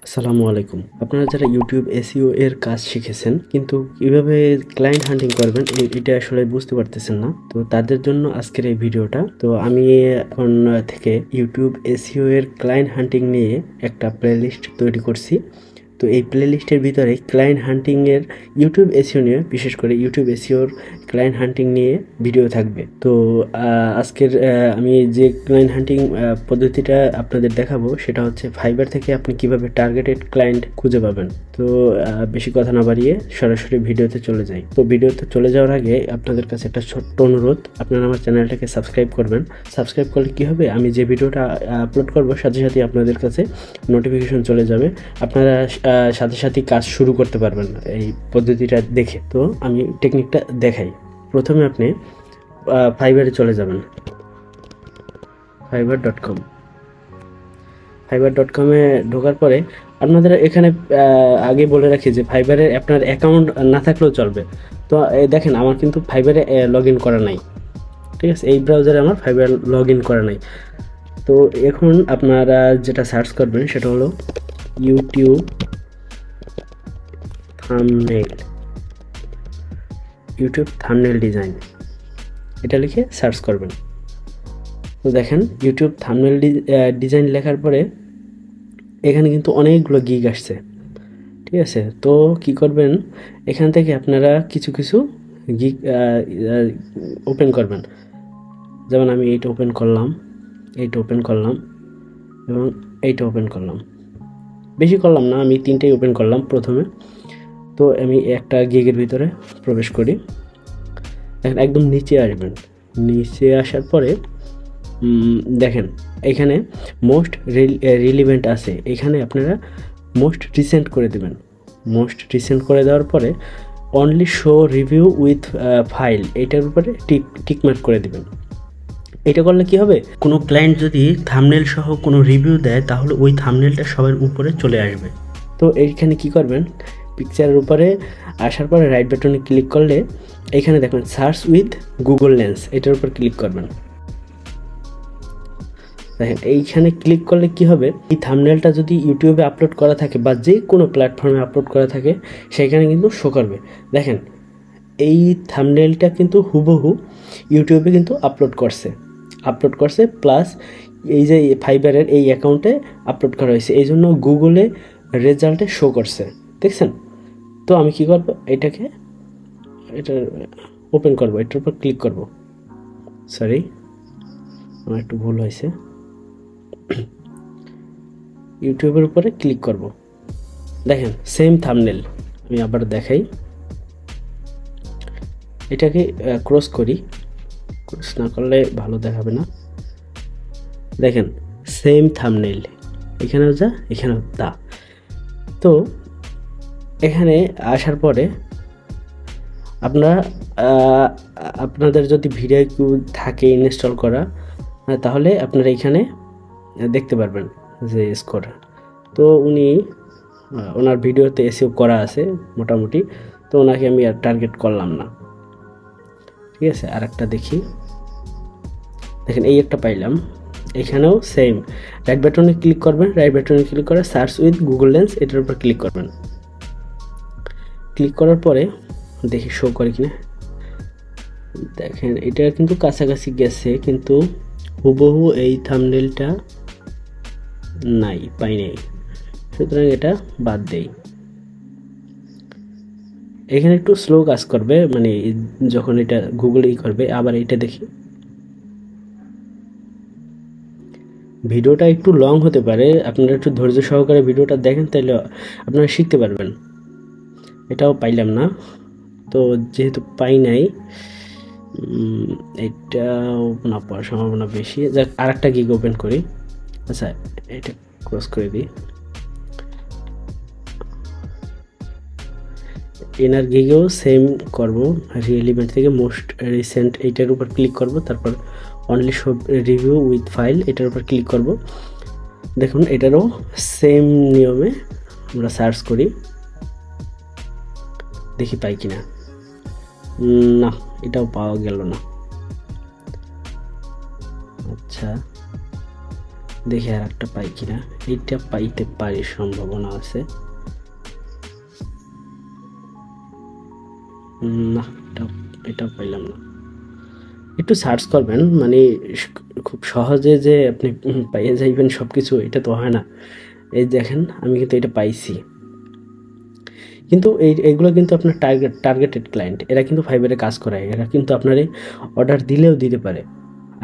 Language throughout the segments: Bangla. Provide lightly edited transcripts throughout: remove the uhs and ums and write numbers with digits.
আসসালামু আলাইকুম। আপনারা যারা ইউটিউব এসইও এর কাজ শিখেছেন কিন্তু কিভাবে ক্লায়েন্ট হান্টিং করবেন এটা আসলে বুঝতে পারতেছেন না, তো তাদের জন্য আজকের এই ভিডিওটা। তো আমি এখন থেকে ইউটিউব এসইও এর ক্লায়েন্ট হান্টিং নিয়ে একটা প্লেলিস্ট তৈরি করছি। তো এই প্লেলিস্টের ভিতরে ক্লায়েন্ট হান্টিংয়ের ইউটিউব এসইও নিয়ে, বিশেষ করে ইউটিউব এসইওর ক্লায়েন্ট হান্টিং নিয়ে ভিডিও থাকবে। তো আজকের আমি যে ক্লায়েন্ট হান্টিং পদ্ধতিটা আপনাদের দেখাবো সেটা হচ্ছে ফাইবার থেকে আপনি কিভাবে টার্গেটেড ক্লায়েন্ট খুঁজে পাবেন। তো বেশি কথা না বাড়িয়ে সরাসরি ভিডিওতে চলে যাই। তো ভিডিওতে চলে যাওয়ার আগে আপনাদের কাছে একটা ছোট্ট অনুরোধ, আপনারা আমার চ্যানেলটাকে সাবস্ক্রাইব করবেন। সাবস্ক্রাইব করলে কী হবে, আমি যে ভিডিওটা আপলোড করবো সাথে সাথে আপনাদের কাছে নোটিফিকেশন চলে যাবে, আপনারা সাথে সাথে কাজ শুরু করতে পারবেন এই পদ্ধতিটা দেখে। তো আমি টেকনিকটা দেখাই। প্রথমে আপনি ফাইবারে চলে যাবেন, fiverr.com। fiverr.com-এ ঢোকার পরে আপনাদের এখানে আগে বলে রাখি যে ফাইবারে আপনার অ্যাকাউন্ট না থাকলেও চলবে। তো দেখেন আমার কিন্তু ফাইবারে লগ ইন করা নাই, ঠিক আছে? এই ব্রাউজারে আমার ফাইবার লগ ইন করা নাই। তো এখন আপনারা যেটা সার্চ করবেন সেটা হলো ইউটিউব থাম্বনেল ডিজাইন, এটা লিখে সার্চ করবেন। তো দেখেন ইউটিউব থাম্বনেল ডিজাইন লেখার পরে এখানে কিন্তু অনেকগুলো গিগ আসছে, ঠিক আছে? তো কি করবেন, এখান থেকে আপনারা কিছু কিছু গিগ ওপেন করবেন। যেমন আমি এইটা ওপেন করলাম, এইটা ওপেন করলাম এবং এইটা ওপেন করলাম। বেশি করলাম না, আমি তিনটেই ওপেন করলাম প্রথমে। তো আমি একটা গিগের ভিতরে প্রবেশ করি। দেখেন একদম নিচে আসবেন, নিচে আসার পরে দেখেন এখানে মোস্ট রিলিভেন্ট আছে, এখানে আপনারা মোস্ট রিসেন্ট করে দেবেন। মোস্ট রিসেন্ট করে দেওয়ার পরে only show review with file, এটার উপরে টিকমার্ক করে দেবেন। এটা করলে কি হবে, কোনো ক্লায়েন্ট যদি থাম্বনেল সহ কোনো রিভিউ দেয় তাহলে ওই থাম্বনেলটা সবার উপরে চলে আসবে। তো এইখানে কি করবেন, পিকচারের উপরে আসার পরে রাইট বাটনে ক্লিক করলে এখানে দেখবেন সার্চ উইথ গুগল লেন্স, এটার উপর ক্লিক করবেন। দেখেন এইখানে ক্লিক করলে কি হবে, এই থাম্বনেলটা যদি ইউটিউবে আপলোড করা থাকে বা যে কোনো প্ল্যাটফর্মে আপলোড করা থাকে সেখানে কিন্তু শো করবে। দেখেন এই থাম্বনেলটা কিন্তু হুবহু ইউটিউবে কিন্তু আপলোড করছে প্লাস এই যে ফাইবারের এই অ্যাকাউন্টে আপলোড করা হয়েছে, এই জন্য গুগলে রেজাল্টে শো করছে, দেখছেন? তো আমি কি করব, এটা ওপেন করব, এটার উপর ক্লিক করব। সরি, আমার একটু ভুল হয়েছে। ইউটিউবের উপরে ক্লিক করব। দেখেন সেম থাম্বনেল, আমি আবার দেখাই। এটাকে ক্রস করি, ক্রস না করলে ভালো দেখাবে না। দেখেন সেম থাম্বনেল, এখানেও যা এখানেও তা। তো এখানে আসার পরে আপনাদের যদি ভিডিও থাকে ইনস্টল করা, তাহলে আপনারা এখানে দেখতে পারবেন যে স্কোর। তো ওনার ভিডিওতে এসইও করা আছে মোটামুটি, তো ওনাকে আমি আর টার্গেট করলাম না, ঠিক আছে? আর একটা দেখি, দেখেন এই একটা পাইলাম। এখানেও সেম, রাইট বাটনে ক্লিক করবেন, রাইট বাটনে ক্লিক করে সার্চ উইথ গুগল লেন্স, এটার উপর ক্লিক করবেন। ক্লিক করার পরে দেখি শো করে কিনা। দেখেন এটা কিন্তু কাছাকাছি গেছে, কিন্তু হুবহু এই থাম্বনেলটা পাই নাই, সুতরাং এটা বাদ দেই। এখানে একটু স্লো কাজ করবে, মানে যখন এটা গুগলেই করবে। আবার এটা দেখি, ভিডিওটা একটু লং হতে পারে, আপনারা একটু ধৈর্য সহকারে ভিডিওটা দেখেন, তাহলে আপনারা শিখতে পারবেন। এটাও পাইলাম না, তো যেহেতু পাই নাই এটাও না পাওয়ার সম্ভাবনা বেশি। যাক আর একটা গিগ ওপেন করি। আচ্ছা এটা ক্রস করে দিই। এনার গিগেও সেম করব, রিয়েলিভেন্ট থেকে মোস্ট রিসেন্ট এইটার উপর ক্লিক করব, তারপর only show review with file, এটার উপর ক্লিক করব। দেখুন এটারও সেম নিয়মে আমরা সার্চ করি, দেখি পাই কিনা। না, এটাও পাওয়া গেল না। আচ্ছা দেখি আর একটা পাই কিনা। এইটা পাইতে পারি, সম্ভাবনা আছে। না, এটাও পাইলাম না। একটু সার্চ করবেন, মানে খুব সহজে যে আপনি পাইয়ে যাইবেন সব কিছু, এটা তো হয় না। এই দেখেন আমি কিন্তু এটা পাইছি, কিন্তু এইগুলো কিন্তু আপনার টার্গেটেড ক্লায়েন্ট, এরা কিন্তু ফাইবারে কাজ করায়, এরা কিন্তু আপনারে অর্ডার দিলেও দিতে পারে।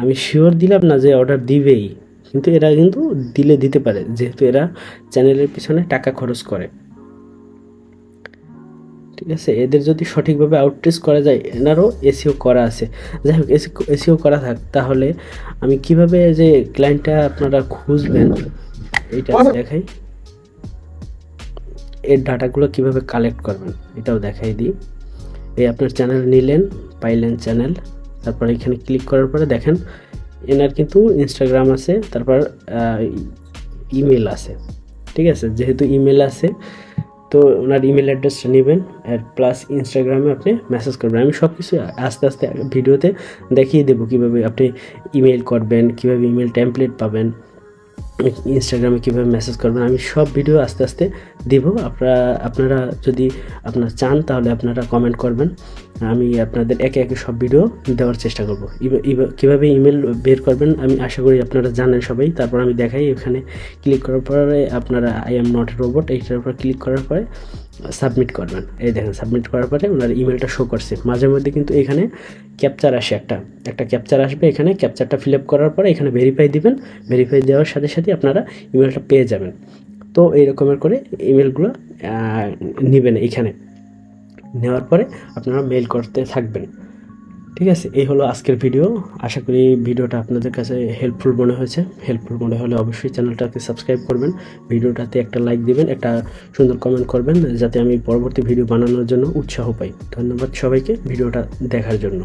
আমি শিওর দিলাম না যে অর্ডার দিবেই, কিন্তু এরা কিন্তু দিলে দিতে পারে, যেহেতু এরা চ্যানেলের পিছনে টাকা খরচ করে। ঠিক আছে, এদের যদি সঠিকভাবে আউটরিচ করা যায়, এনারও এসিও করা আছে। যাই হোক, এসিও করা থাক, তাহলে আমি কিভাবে যে ক্লায়েন্টটা আপনারা খুঁজবেন এটা দেখাই। এর ডাটাগুলো কিভাবে কালেক্ট করবেন এটাও দেখাই দিই। এই আপনার চ্যানেল নিলেন, পাইলেন চ্যানেল, তারপর এখানে ক্লিক করার পরে দেখেন এনার কিন্তু ইনস্টাগ্রাম আছে, তারপর ইমেল আছে। ঠিক আছে, যেহেতু ইমেল আছে তো ওনার ইমেল অ্যাড্রেসটা নেবেন, আর প্লাস ইনস্টাগ্রামে আপনি মেসেজ করবেন। আমি সব কিছু আস্তে আস্তে ভিডিওতে দেখিয়ে দেবো কীভাবে আপনি ইমেল করবেন, কীভাবে ইমেল টেমপ্লেট পাবেন, ইনস্টাগ্রামে কীভাবে মেসেজ করবেন, আমি সব ভিডিও আস্তে আস্তে দিব। আপনারা যদি চান তাহলে আপনারা কমেন্ট করবেন, আমি আপনাদের একে একে সব ভিডিও দেওয়ার চেষ্টা করব। কীভাবে ইমেল বের করবেন আমি আশা করি আপনারা জানেন সবাই। তারপর আমি দেখাই, এখানে ক্লিক করার পরে আপনারা I am not a robot এইটার উপর ক্লিক করার পরে সাবমিট করবেন। এই দেখেন সাবমিট করার পরে ওনার ইমেলটা শো করছে। মাঝে মধ্যে কিন্তু এখানে ক্যাপচার আসে, একটা ক্যাপচার আসবে, এখানে ক্যাপচারটা ফিল আপ করার পরে এখানে ভেরিফাই দিবেন। ভেরিফাই দেওয়ার সাথে সাথে আপনারা ইমেলটা পেয়ে যাবেন। তো এই রকমের করে ইমেলগুলো নেবেন, এইখানে নেওয়ার পরে আপনারা মেল করতে থাকবেন। ঠিক আছে, এই হলো আজকের ভিডিও। আশা করি ভিডিওটা আপনাদের কাছে হেল্পফুল মনে হয়েছে। হেল্পফুল মনে হলে অবশ্যই চ্যানেলটাকে সাবস্ক্রাইব করবেন, ভিডিওটাতে একটা লাইক দিবেন, একটা সুন্দর কমেন্ট করবেন, যাতে আমি পরবর্তী ভিডিও বানানোর জন্য উৎসাহ পাই। ধন্যবাদ সবাইকে ভিডিওটা দেখার জন্য।